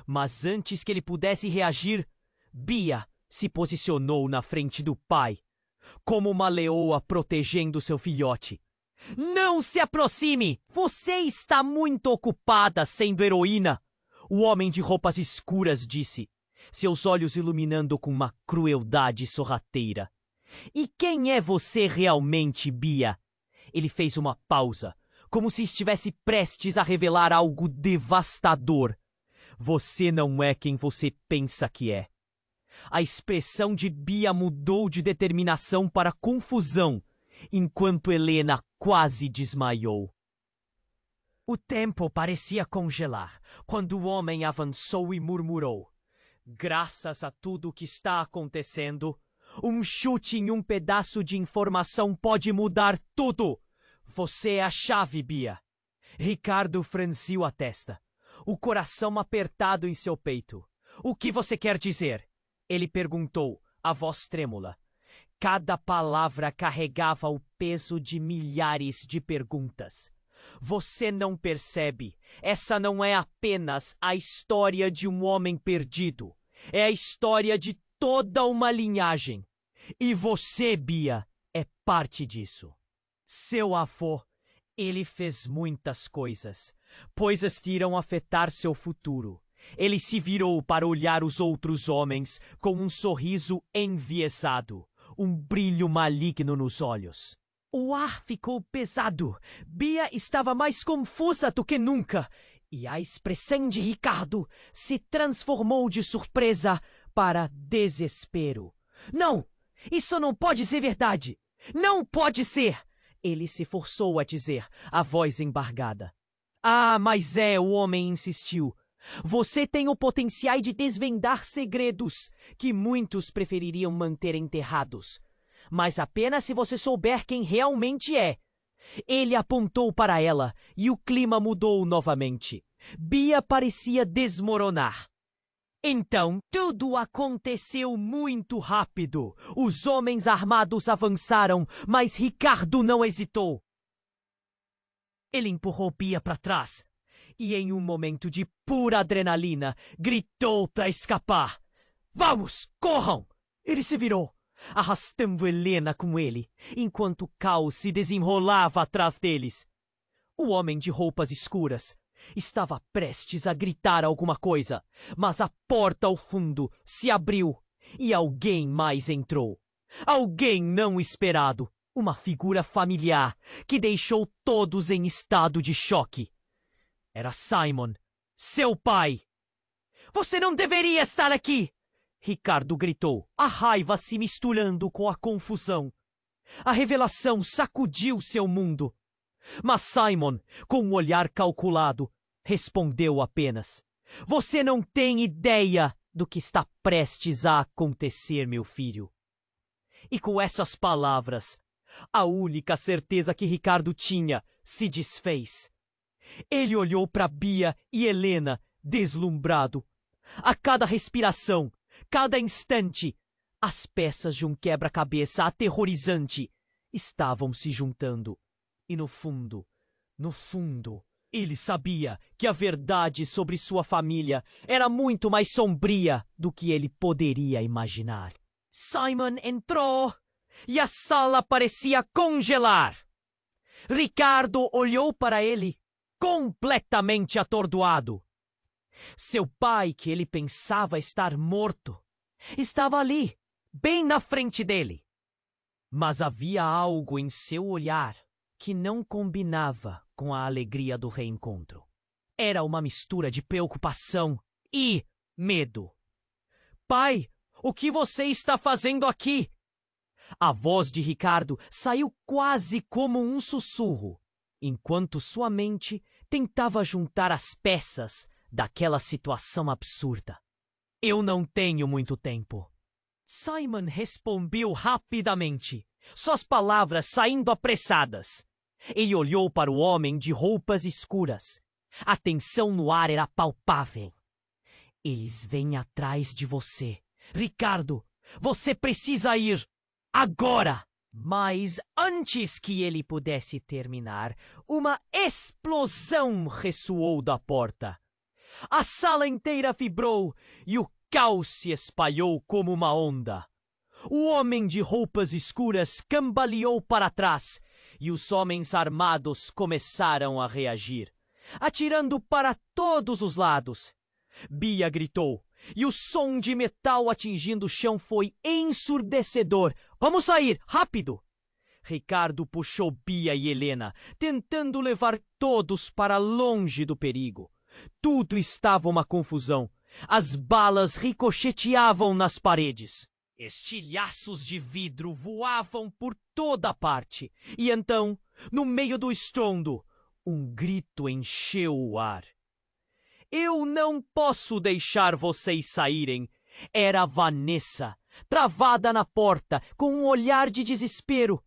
Mas antes que ele pudesse reagir, Bia se posicionou na frente do pai, como uma leoa protegendo seu filhote. "Não se aproxime! Você está muito ocupada sendo heroína!" o homem de roupas escuras disse, seus olhos iluminando com uma crueldade sorrateira. "E quem é você realmente, Bia?" Ele fez uma pausa, como se estivesse prestes a revelar algo devastador. "Você não é quem você pensa que é." A expressão de Bia mudou de determinação para confusão, enquanto Helena quase desmaiou. O tempo parecia congelar quando o homem avançou e murmurou: "Graças a tudo o que está acontecendo, um chute em um pedaço de informação pode mudar tudo. Você é a chave, Bia." Ricardo franziu a testa, o coração apertado em seu peito. "O que você quer dizer?" ele perguntou, a voz trêmula. Cada palavra carregava o peso de milhares de perguntas. "Você não percebe? Essa não é apenas a história de um homem perdido. É a história de toda uma linhagem. E você, Bia, é parte disso. Seu avô, ele fez muitas coisas que irão afetar seu futuro." Ele se virou para olhar os outros homens com um sorriso enviesado, um brilho maligno nos olhos. O ar ficou pesado. Bia estava mais confusa do que nunca. E a expressão de Ricardo se transformou de surpresa para desespero. "Não! Isso não pode ser verdade! Não pode ser!" ele se forçou a dizer, a voz embargada. "Ah, mas é", o homem insistiu. "Você tem o potencial de desvendar segredos que muitos prefeririam manter enterrados. Mas apenas se você souber quem realmente é." Ele apontou para ela e o clima mudou novamente. Bia parecia desmoronar. Então, tudo aconteceu muito rápido. Os homens armados avançaram, mas Ricardo não hesitou. Ele empurrou Bia para trás e, em um momento de pura adrenalina, gritou para escapar. "Vamos, corram!" Ele se virou, arrastando Helena com ele, enquanto o caos se desenrolava atrás deles. O homem de roupas escuras estava prestes a gritar alguma coisa, mas a porta ao fundo se abriu e alguém mais entrou. Alguém não esperado, uma figura familiar que deixou todos em estado de choque. Era Simon, seu pai. "Você não deveria estar aqui!" Ricardo gritou, a raiva se misturando com a confusão. A revelação sacudiu seu mundo. Mas Simon, com um olhar calculado, respondeu apenas: Você não tem ideia do que está prestes a acontecer, meu filho. E com essas palavras, a única certeza que Ricardo tinha se desfez. Ele olhou para Bia e Helena, deslumbrado. A cada respiração, cada instante, as peças de um quebra-cabeça aterrorizante estavam se juntando. E no fundo, ele sabia que a verdade sobre sua família era muito mais sombria do que ele poderia imaginar. Simon entrou e a sala parecia congelar. Ricardo olhou para ele, completamente atordoado. Seu pai, que ele pensava estar morto, estava ali, bem na frente dele. Mas havia algo em seu olhar que não combinava com a alegria do reencontro. Era uma mistura de preocupação e medo. Pai, o que você está fazendo aqui? A voz de Ricardo saiu quase como um sussurro, enquanto sua mente tentava juntar as peças daquela situação absurda. Eu não tenho muito tempo. Simon respondeu rapidamente, suas palavras saindo apressadas. Ele olhou para o homem de roupas escuras. A tensão no ar era palpável. Eles vêm atrás de você. Ricardo, você precisa ir agora! Mas antes que ele pudesse terminar, uma explosão ressoou da porta. A sala inteira vibrou e o caos se espalhou como uma onda. O homem de roupas escuras cambaleou para trás e os homens armados começaram a reagir, atirando para todos os lados. Bia gritou e o som de metal atingindo o chão foi ensurdecedor. Vamos sair, rápido! Ricardo puxou Bia e Helena, tentando levar todos para longe do perigo. Tudo estava uma confusão. As balas ricocheteavam nas paredes. Estilhaços de vidro voavam por toda parte. E então, no meio do estrondo, um grito encheu o ar. Eu não posso deixar vocês saírem. Era Vanessa, travada na porta, com um olhar de desespero.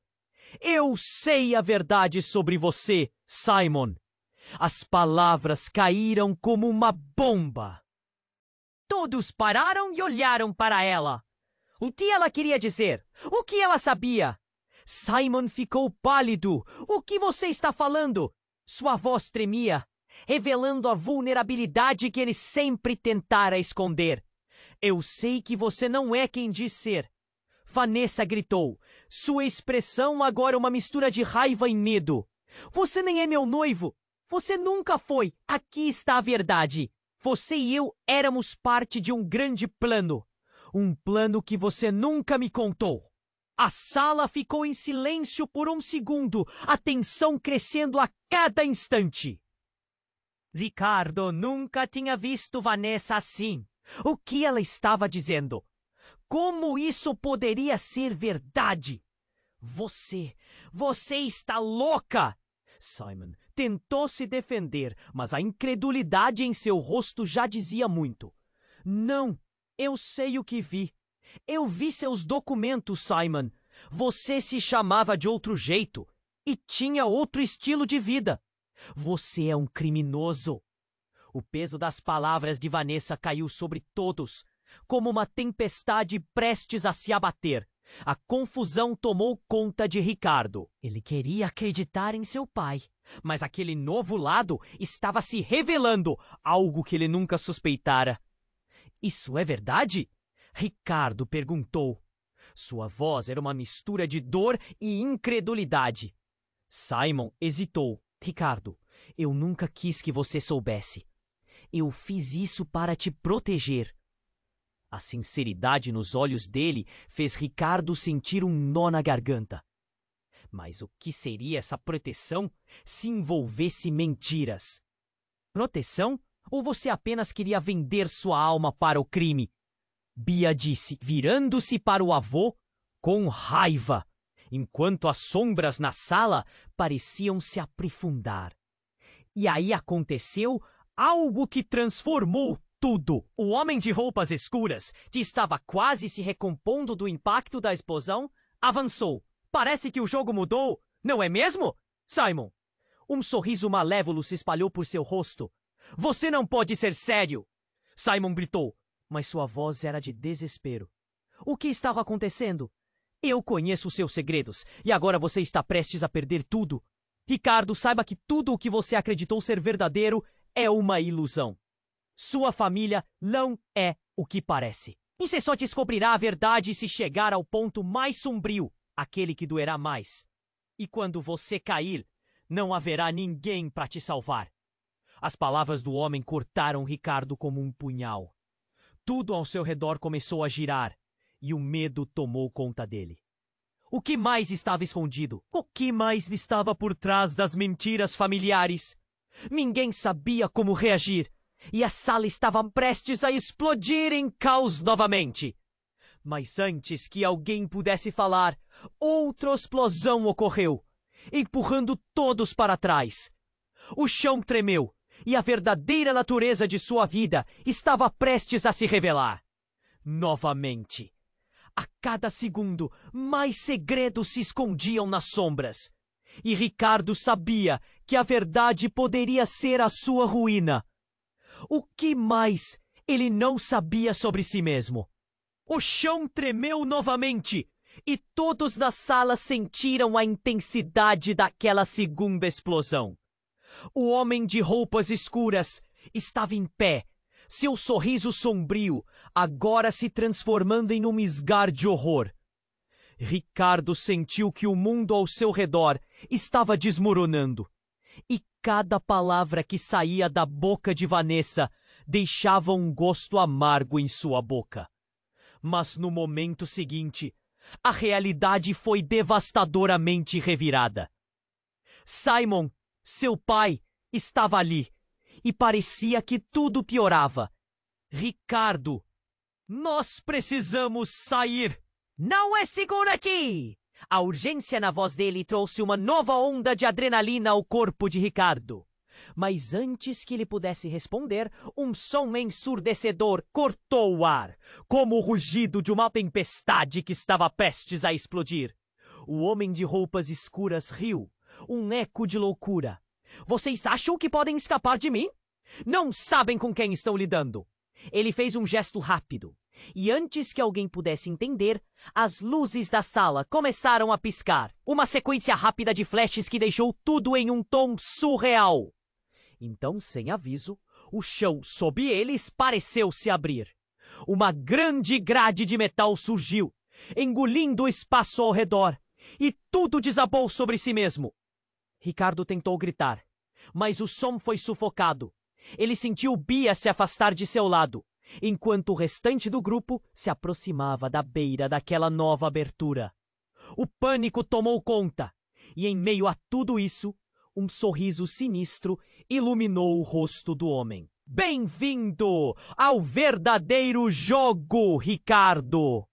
Eu sei a verdade sobre você, Simon. As palavras caíram como uma bomba. Todos pararam e olharam para ela. O que ela queria dizer? O que ela sabia? Simon ficou pálido. O que você está falando? Sua voz tremia, revelando a vulnerabilidade que ele sempre tentara esconder. Eu sei que você não é quem diz ser. Vanessa gritou. Sua expressão agora é uma mistura de raiva e medo. Você nem é meu noivo. Você nunca foi. Aqui está a verdade. Você e eu éramos parte de um grande plano. Um plano que você nunca me contou. A sala ficou em silêncio por um segundo, a tensão crescendo a cada instante. Ricardo nunca tinha visto Vanessa assim. O que ela estava dizendo? Como isso poderia ser verdade? Você está louca! Simon tentou se defender, mas a incredulidade em seu rosto já dizia muito. Não, eu sei o que vi. Eu vi seus documentos, Simon. Você se chamava de outro jeito e tinha outro estilo de vida. Você é um criminoso. O peso das palavras de Vanessa caiu sobre todos, como uma tempestade prestes a se abater. A confusão tomou conta de Ricardo. Ele queria acreditar em seu pai, mas aquele novo lado estava se revelando, algo que ele nunca suspeitara. Isso é verdade? Ricardo perguntou. Sua voz era uma mistura de dor e incredulidade. Simon hesitou. Ricardo, eu nunca quis que você soubesse. Eu fiz isso para te proteger. A sinceridade nos olhos dele fez Ricardo sentir um nó na garganta. Mas o que seria essa proteção se envolvesse mentiras? Proteção? Ou você apenas queria vender sua alma para o crime? Bia disse, virando-se para o avô com raiva, enquanto as sombras na sala pareciam se aprofundar. E aí aconteceu Algo que transformou tudo. O homem de roupas escuras, que estava quase se recompondo do impacto da explosão, avançou. Parece que o jogo mudou, não é mesmo, Simon? Um sorriso malévolo se espalhou por seu rosto. Você não pode ser sério! Simon gritou, mas sua voz era de desespero. O que estava acontecendo? Eu conheço seus segredos, e agora você está prestes a perder tudo. Ricardo, saiba que tudo o que você acreditou ser verdadeiro é uma ilusão. Sua família não é o que parece. Você só descobrirá a verdade se chegar ao ponto mais sombrio, aquele que doerá mais. E quando você cair, não haverá ninguém para te salvar. As palavras do homem cortaram Ricardo como um punhal. Tudo ao seu redor começou a girar, e o medo tomou conta dele. O que mais estava escondido? O que mais estava por trás das mentiras familiares? Ninguém sabia como reagir, e a sala estava prestes a explodir em caos novamente. Mas antes que alguém pudesse falar, outra explosão ocorreu, empurrando todos para trás. O chão tremeu, e a verdadeira natureza de sua vida estava prestes a se revelar. Novamente. A cada segundo, mais segredos se escondiam nas sombras. E Ricardo sabia que a verdade poderia ser a sua ruína. O que mais ele não sabia sobre si mesmo? O chão tremeu novamente, e todos na sala sentiram a intensidade daquela segunda explosão. O homem de roupas escuras estava em pé, seu sorriso sombrio agora se transformando em um esgar de horror. Ricardo sentiu que o mundo ao seu redor estava desmoronando, e cada palavra que saía da boca de Vanessa deixava um gosto amargo em sua boca. Mas no momento seguinte, a realidade foi devastadoramente revirada. Simon, seu pai, estava ali, e parecia que tudo piorava. Ricardo, nós precisamos sair! Não é seguro aqui! A urgência na voz dele trouxe uma nova onda de adrenalina ao corpo de Ricardo. Mas antes que ele pudesse responder, um som ensurdecedor cortou o ar, como o rugido de uma tempestade que estava prestes a explodir. O homem de roupas escuras riu, um eco de loucura. Vocês acham que podem escapar de mim? Não sabem com quem estão lidando. Ele fez um gesto rápido. E antes que alguém pudesse entender, as luzes da sala começaram a piscar. Uma sequência rápida de flashes que deixou tudo em um tom surreal. Então, sem aviso, o chão sob eles pareceu se abrir. Uma grande grade de metal surgiu, engolindo o espaço ao redor, e tudo desabou sobre si mesmo. Ricardo tentou gritar, mas o som foi sufocado. Ele sentiu Bia se afastar de seu lado, enquanto o restante do grupo se aproximava da beira daquela nova abertura. O pânico tomou conta, e em meio a tudo isso, um sorriso sinistro iluminou o rosto do homem. Bem-vindo ao verdadeiro jogo, Ricardo!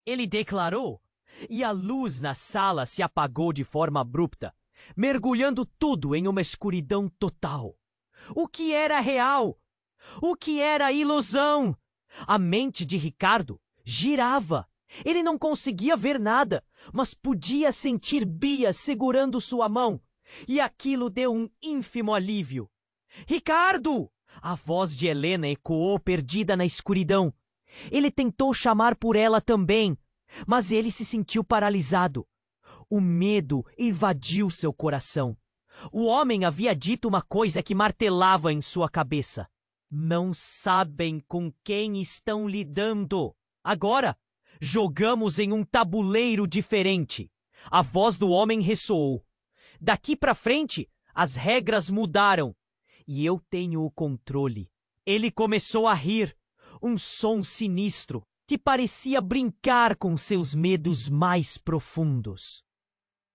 Ele declarou, e a luz na sala se apagou de forma abrupta, mergulhando tudo em uma escuridão total. O que era real? O que era ilusão? A mente de Ricardo girava. Ele não conseguia ver nada, mas podia sentir Bia segurando sua mão, e aquilo deu um ínfimo alívio. Ricardo! A voz de Helena ecoou perdida na escuridão. Ele tentou chamar por ela também, mas ele se sentiu paralisado. O medo invadiu seu coração. O homem havia dito uma coisa que martelava em sua cabeça. Não sabem com quem estão lidando. Agora, jogamos em um tabuleiro diferente. A voz do homem ressoou. Daqui para frente, as regras mudaram. E eu tenho o controle. Ele começou a rir. Um som sinistro que parecia brincar com seus medos mais profundos.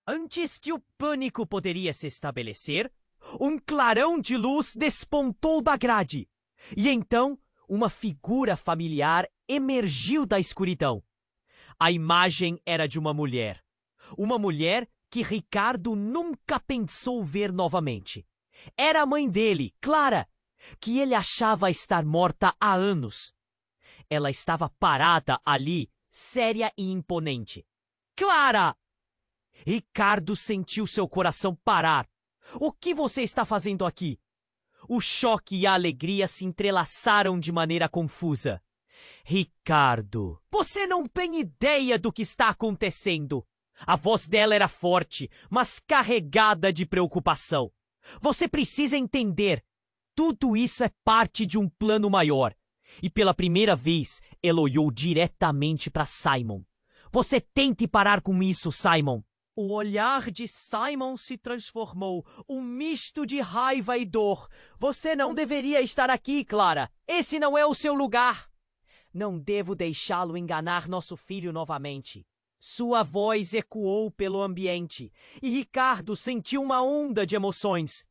Antes que o pânico poderia se estabelecer, um clarão de luz despontou da grade. E então, uma figura familiar emergiu da escuridão. A imagem era de uma mulher. Uma mulher que Ricardo nunca pensou ver novamente. Era a mãe dele, Clara. que ele achava estar morta há anos. Ela estava parada ali, séria e imponente. Clara! Ricardo sentiu seu coração parar. O que você está fazendo aqui? O choque e a alegria se entrelaçaram de maneira confusa. Ricardo, você não tem ideia do que está acontecendo. A voz dela era forte, mas carregada de preocupação. Você precisa entender. Tudo isso é parte de um plano maior. E pela primeira vez, ela olhou diretamente para Simon. Você tente parar com isso, Simon. O olhar de Simon se transformou, um misto de raiva e dor. Você não deveria estar aqui, Clara. Esse não é o seu lugar. Não devo deixá-lo enganar nosso filho novamente. Sua voz ecoou pelo ambiente, e Ricardo sentiu uma onda de emoções.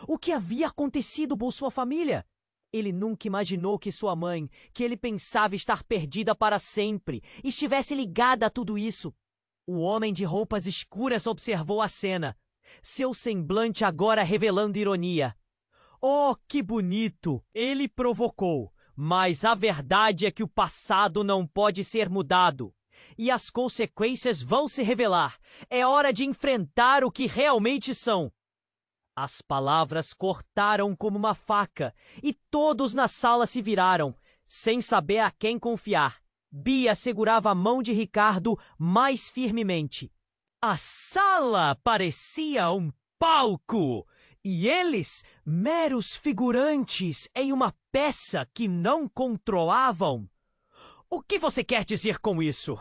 O que havia acontecido com sua família? Ele nunca imaginou que sua mãe, que ele pensava estar perdida para sempre, estivesse ligada a tudo isso. O homem de roupas escuras observou a cena, seu semblante agora revelando ironia. Oh, que bonito! Ele provocou, mas a verdade é que o passado não pode ser mudado. E as consequências vão se revelar. É hora de enfrentar o que realmente são. As palavras cortaram como uma faca, e todos na sala se viraram, sem saber a quem confiar. Bia segurava a mão de Ricardo mais firmemente. A sala parecia um palco, e eles, meros figurantes em uma peça que não controlavam. O que você quer dizer com isso?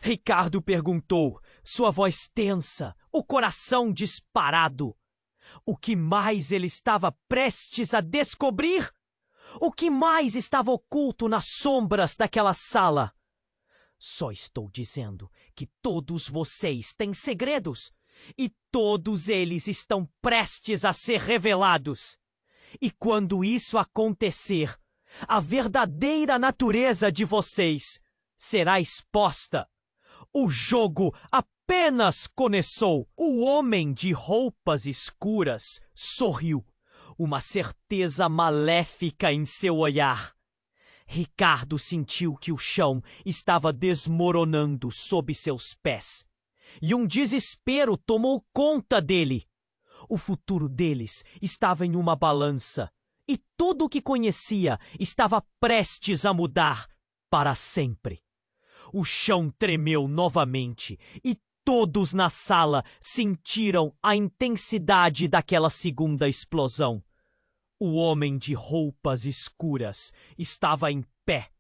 Ricardo perguntou, sua voz tensa, o coração disparado. O que mais ele estava prestes a descobrir? O que mais estava oculto nas sombras daquela sala? Só estou dizendo que todos vocês têm segredos, e todos eles estão prestes a ser revelados. E quando isso acontecer, a verdadeira natureza de vocês será exposta. O jogo apenas começou. O homem de roupas escuras sorriu, uma certeza maléfica em seu olhar. Ricardo sentiu que o chão estava desmoronando sob seus pés, e um desespero tomou conta dele. O futuro deles estava em uma balança, e tudo o que conhecia estava prestes a mudar para sempre. O chão tremeu novamente, e todos na sala sentiram a intensidade daquela segunda explosão. O homem de roupas escuras estava em pé,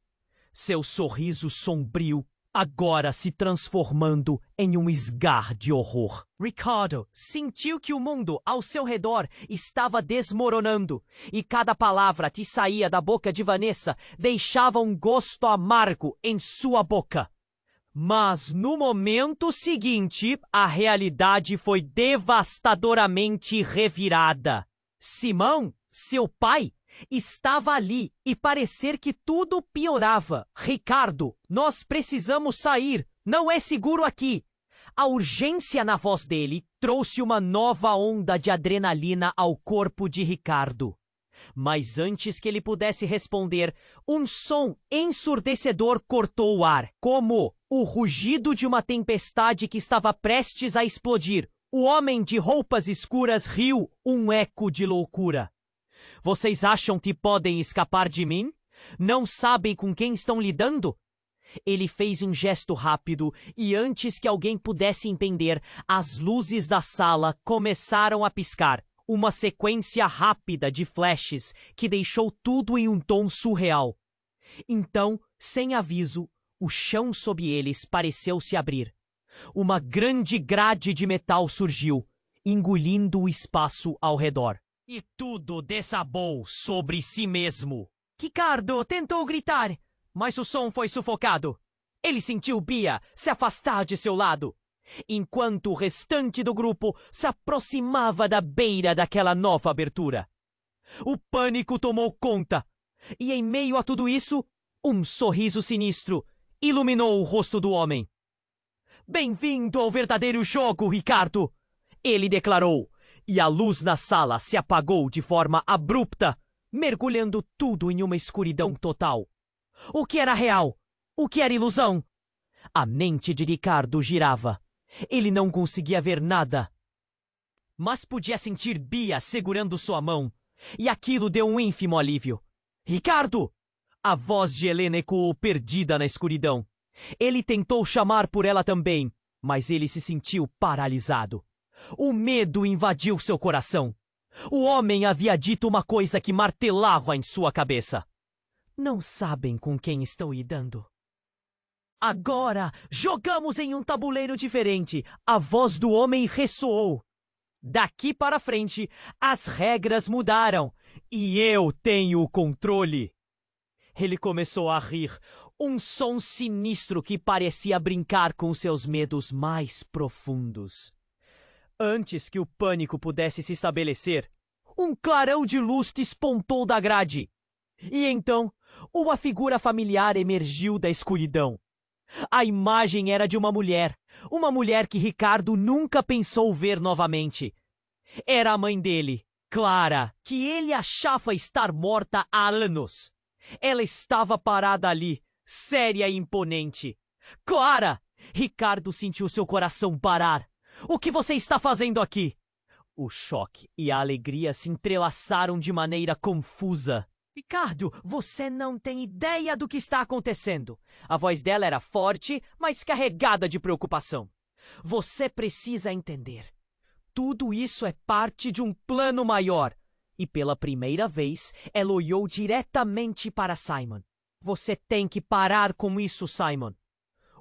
seu sorriso sombrio agora se transformando em um esgar de horror. Ricardo sentiu que o mundo ao seu redor estava desmoronando, e cada palavra que saía da boca de Vanessa deixava um gosto amargo em sua boca. Mas no momento seguinte, a realidade foi devastadoramente revirada. Simão, seu pai, estava ali e parecer que tudo piorava. Ricardo, nós precisamos sair. Não é seguro aqui. A urgência na voz dele trouxe uma nova onda de adrenalina ao corpo de Ricardo. Mas antes que ele pudesse responder, um som ensurdecedor cortou o ar, como o rugido de uma tempestade que estava prestes a explodir. O homem de roupas escuras riu, um eco de loucura. Vocês acham que podem escapar de mim? Não sabem com quem estão lidando? Ele fez um gesto rápido e antes que alguém pudesse entender, as luzes da sala começaram a piscar. Uma sequência rápida de flashes que deixou tudo em um tom surreal. Então, sem aviso, o chão sob eles pareceu se abrir. Uma grande grade de metal surgiu, engolindo o espaço ao redor. E tudo desabou sobre si mesmo. Ricardo tentou gritar, mas o som foi sufocado. Ele sentiu Bia se afastar de seu lado, enquanto o restante do grupo se aproximava da beira daquela nova abertura. O pânico tomou conta, e em meio a tudo isso, um sorriso sinistro iluminou o rosto do homem. Bem-vindo ao verdadeiro jogo, Ricardo! Ele declarou, e a luz na sala se apagou de forma abrupta. mergulhando tudo em uma escuridão total. O que era real? O que era ilusão? A mente de Ricardo girava. Ele não conseguia ver nada, mas podia sentir Bia segurando sua mão, e aquilo deu um ínfimo alívio. Ricardo! A voz de Helena ecoou perdida na escuridão. Ele tentou chamar por ela também, mas ele se sentiu paralisado. O medo invadiu seu coração. O homem havia dito uma coisa que martelava em sua cabeça. Não sabem com quem estão lidando. Agora, jogamos em um tabuleiro diferente. A voz do homem ressoou. Daqui para frente, as regras mudaram e eu tenho o controle. Ele começou a rir, um som sinistro que parecia brincar com seus medos mais profundos. Antes que o pânico pudesse se estabelecer, um clarão de luz despontou da grade. E então, uma figura familiar emergiu da escuridão. A imagem era de uma mulher que Ricardo nunca pensou ver novamente. Era a mãe dele, Clara, que ele achava estar morta há anos. Ela estava parada ali, séria e imponente. Clara! Ricardo sentiu seu coração parar. O que você está fazendo aqui? O choque e a alegria se entrelaçaram de maneira confusa. Ricardo, você não tem ideia do que está acontecendo. A voz dela era forte, mas carregada de preocupação. Você precisa entender. Tudo isso é parte de um plano maior. E pela primeira vez, ela olhou diretamente para Simon. Você tem que parar com isso, Simon.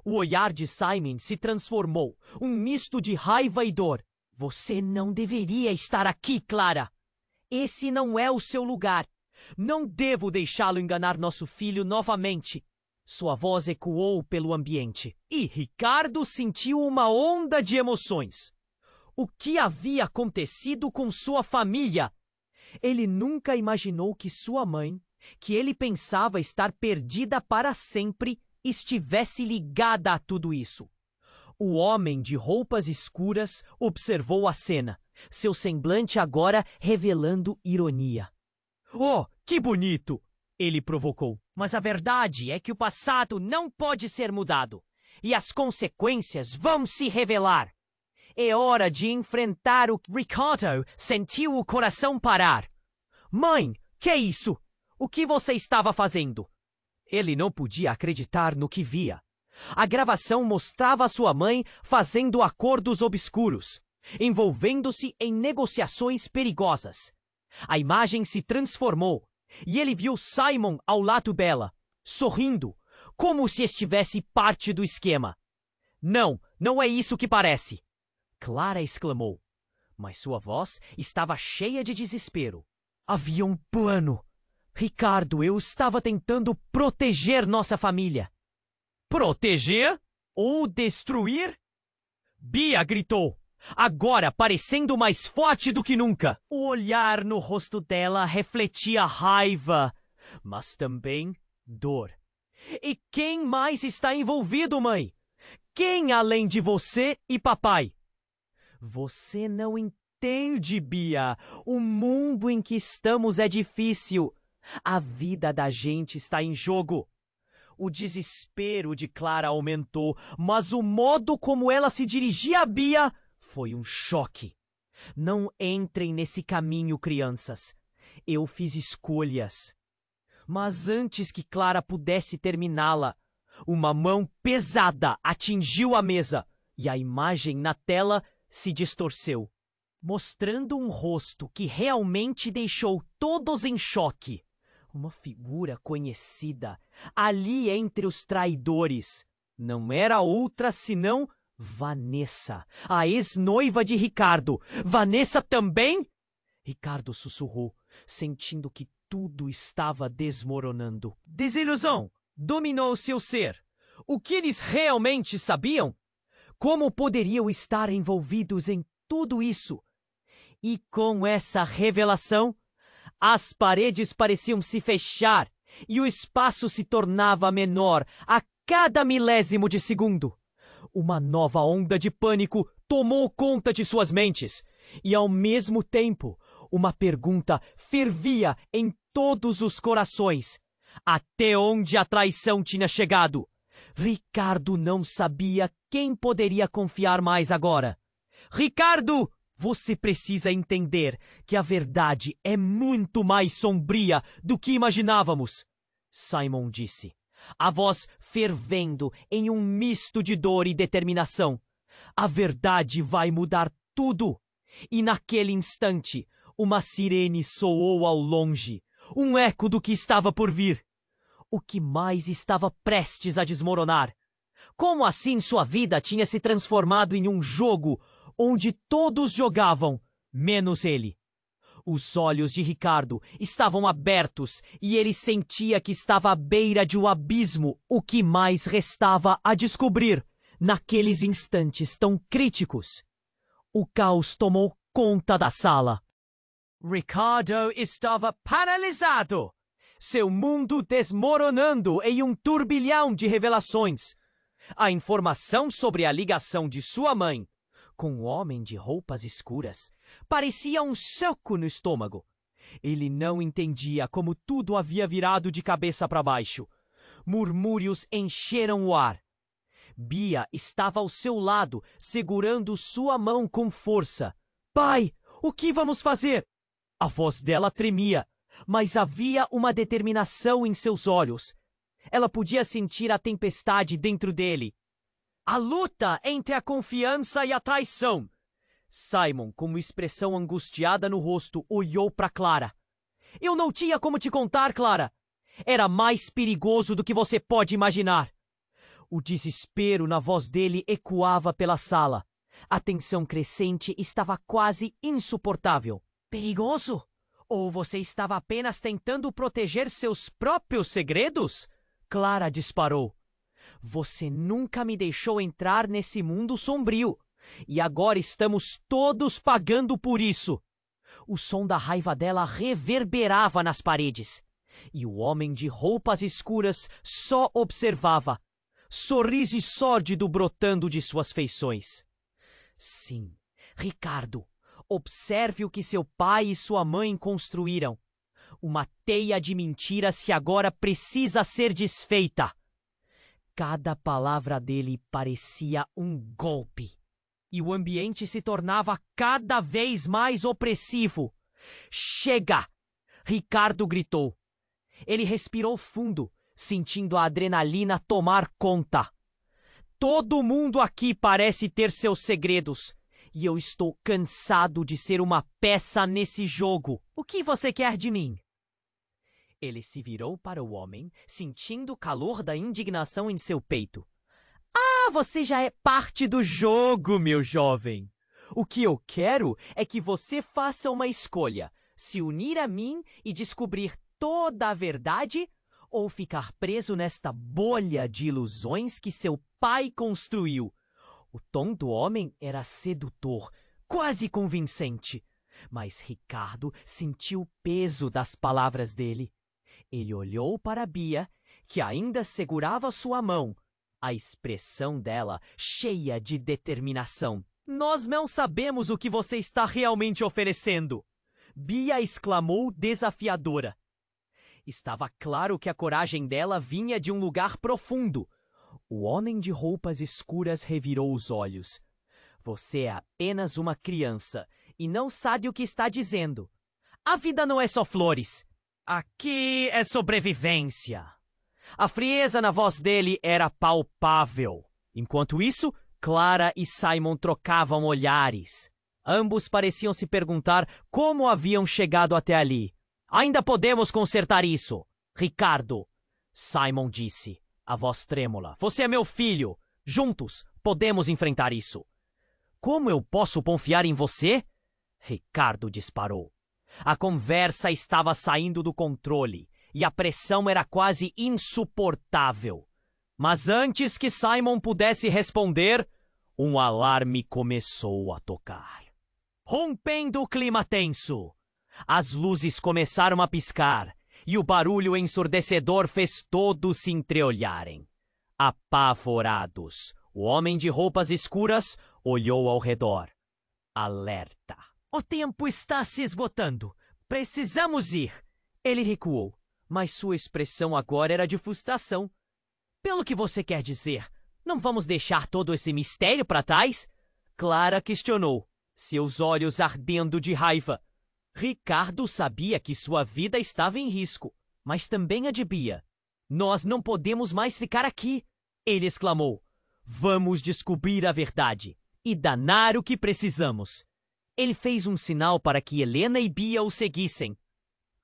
O olhar de Simon se transformou, um misto de raiva e dor. Você não deveria estar aqui, Clara. Esse não é o seu lugar. Não devo deixá-lo enganar nosso filho novamente. Sua voz ecoou pelo ambiente. E Ricardo sentiu uma onda de emoções. O que havia acontecido com sua família? Ele nunca imaginou que sua mãe, que ele pensava estar perdida para sempre, estivesse ligada a tudo isso. O homem de roupas escuras observou a cena, seu semblante agora revelando ironia. Oh, que bonito! Ele provocou. Mas a verdade é que o passado não pode ser mudado, e as consequências vão se revelar. É hora de enfrentar o... Ricardo sentiu o coração parar. Mãe, que é isso? O que você estava fazendo? Ele não podia acreditar no que via. A gravação mostrava sua mãe fazendo acordos obscuros, envolvendo-se em negociações perigosas. A imagem se transformou e ele viu Simon ao lado dela, sorrindo, como se estivesse parte do esquema. Não, não é isso que parece! Clara exclamou, mas sua voz estava cheia de desespero. Havia um plano. Ricardo, eu estava tentando proteger nossa família. Proteger? Ou destruir? Bia gritou, agora parecendo mais forte do que nunca. O olhar no rosto dela refletia raiva, mas também dor. E quem mais está envolvido, mãe? Quem além de você e papai? Você não entende, Bia. O mundo em que estamos é difícil. A vida da gente está em jogo. O desespero de Clara aumentou, mas o modo como ela se dirigia a Bia foi um choque. Não entrem nesse caminho, crianças. Eu fiz escolhas. Mas antes que Clara pudesse terminá-la, uma mão pesada atingiu a mesa e a imagem na tela se distorceu, mostrando um rosto que realmente deixou todos em choque. Uma figura conhecida, ali entre os traidores. Não era outra senão Vanessa, a ex-noiva de Ricardo. Vanessa também? Ricardo sussurrou, sentindo que tudo estava desmoronando. Desilusão dominou seu ser. O que eles realmente sabiam? Como poderiam estar envolvidos em tudo isso? E com essa revelação, as paredes pareciam se fechar e o espaço se tornava menor a cada milésimo de segundo. Uma nova onda de pânico tomou conta de suas mentes e, ao mesmo tempo, Uma pergunta fervia em todos os corações. Até onde a traição tinha chegado? Ricardo não sabia quem poderia confiar mais agora. Ricardo, você precisa entender que a verdade é muito mais sombria do que imaginávamos, Simon disse, a voz fervendo em um misto de dor e determinação. A verdade vai mudar tudo. E naquele instante, uma sirene soou ao longe, um eco do que estava por vir. O que mais estava prestes a desmoronar? Como assim sua vida tinha se transformado em um jogo onde todos jogavam, menos ele? Os olhos de Ricardo estavam abertos e ele sentia que estava à beira de um abismo. O que mais restava a descobrir naqueles instantes tão críticos? O caos tomou conta da sala. Ricardo estava paralisado, seu mundo desmoronando em um turbilhão de revelações. A informação sobre a ligação de sua mãe com o homem de roupas escuras parecia um soco no estômago. Ele não entendia como tudo havia virado de cabeça para baixo. Murmúrios encheram o ar. Bia estava ao seu lado, segurando sua mão com força. Pai, o que vamos fazer? A voz dela tremia, mas havia uma determinação em seus olhos. Ela podia sentir a tempestade dentro dele. A luta entre a confiança e a traição. Simon, com uma expressão angustiada no rosto, olhou para Clara. Eu não tinha como te contar, Clara. Era mais perigoso do que você pode imaginar. O desespero na voz dele ecoava pela sala. A tensão crescente estava quase insuportável. Perigoso? Ou você estava apenas tentando proteger seus próprios segredos? Clara disparou. Você nunca me deixou entrar nesse mundo sombrio. E agora estamos todos pagando por isso. O som da raiva dela reverberava nas paredes. E o homem de roupas escuras só observava, sorriso sórdido brotando de suas feições. Sim, Ricardo, observe o que seu pai e sua mãe construíram. Uma teia de mentiras que agora precisa ser desfeita. Cada palavra dele parecia um golpe. E o ambiente se tornava cada vez mais opressivo. Chega! Ricardo gritou. Ele respirou fundo, sentindo a adrenalina tomar conta. Todo mundo aqui parece ter seus segredos. E eu estou cansado de ser uma peça nesse jogo. O que você quer de mim? Ele se virou para o homem, sentindo o calor da indignação em seu peito. Ah, você já é parte do jogo, meu jovem. O que eu quero é que você faça uma escolha. Se unir a mim e descobrir toda a verdade, ou ficar preso nesta bolha de ilusões que seu pai construiu. O tom do homem era sedutor, quase convincente. Mas Ricardo sentiu o peso das palavras dele. Ele olhou para Bia, que ainda segurava sua mão, a expressão dela cheia de determinação. Nós não sabemos o que você está realmente oferecendo, Bia exclamou desafiadora. Estava claro que a coragem dela vinha de um lugar profundo. O homem de roupas escuras revirou os olhos. Você é apenas uma criança e não sabe o que está dizendo. A vida não é só flores. Aqui é sobrevivência. A frieza na voz dele era palpável. Enquanto isso, Clara e Simon trocavam olhares. Ambos pareciam se perguntar como haviam chegado até ali. Ainda podemos consertar isso, Ricardo, Simon disse, a voz trêmula. Você é meu filho. Juntos podemos enfrentar isso. Como eu posso confiar em você? Ricardo disparou. A conversa estava saindo do controle e a pressão era quase insuportável. Mas antes que Simon pudesse responder, um alarme começou a tocar. Rompendo o clima tenso, as luzes começaram a piscar e o barulho ensurdecedor fez todos se entreolharem. Apavorados, o homem de roupas escuras olhou ao redor. Alerta. O tempo está se esgotando. Precisamos ir. Ele recuou, mas sua expressão agora era de frustração. Pelo que você quer dizer, não vamos deixar todo esse mistério para trás? Clara questionou, seus olhos ardendo de raiva. Ricardo sabia que sua vida estava em risco, mas também a de Bia. Nós não podemos mais ficar aqui, ele exclamou. Vamos descobrir a verdade e danar o que precisamos. Ele fez um sinal para que Helena e Bia o seguissem.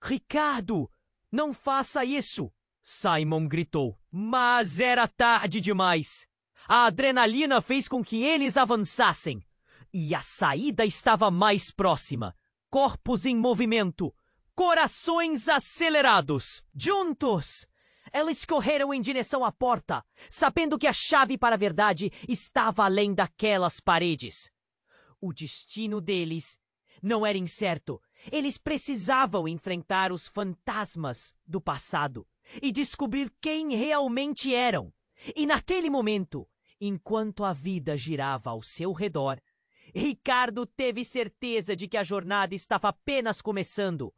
Ricardo, não faça isso! Simon gritou, mas era tarde demais. A adrenalina fez com que eles avançassem. E a saída estava mais próxima. Corpos em movimento. Corações acelerados. Juntos! Eles correram em direção à porta, sabendo que a chave para a verdade estava além daquelas paredes. O destino deles não era incerto. Eles precisavam enfrentar os fantasmas do passado e descobrir quem realmente eram. E naquele momento, enquanto a vida girava ao seu redor, Ricardo teve certeza de que a jornada estava apenas começando.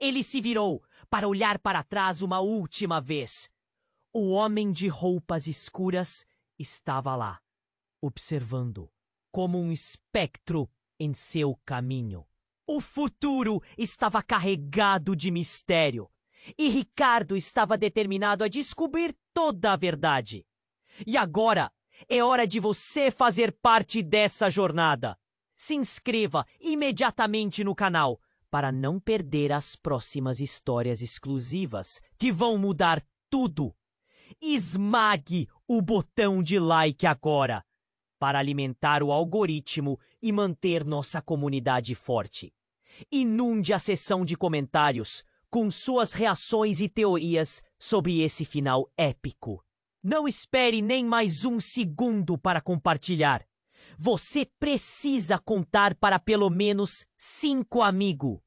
Ele se virou para olhar para trás uma última vez. O homem de roupas escuras estava lá, observando, como um espectro em seu caminho. O futuro estava carregado de mistério, e Ricardo estava determinado a descobrir toda a verdade. E agora é hora de você fazer parte dessa jornada. Se inscreva imediatamente no canal para não perder as próximas histórias exclusivas que vão mudar tudo. Esmague o botão de like agora para alimentar o algoritmo e manter nossa comunidade forte. Inunde a seção de comentários com suas reações e teorias sobre esse final épico. Não espere nem mais um segundo para compartilhar. Você precisa contar para pelo menos 5 amigos.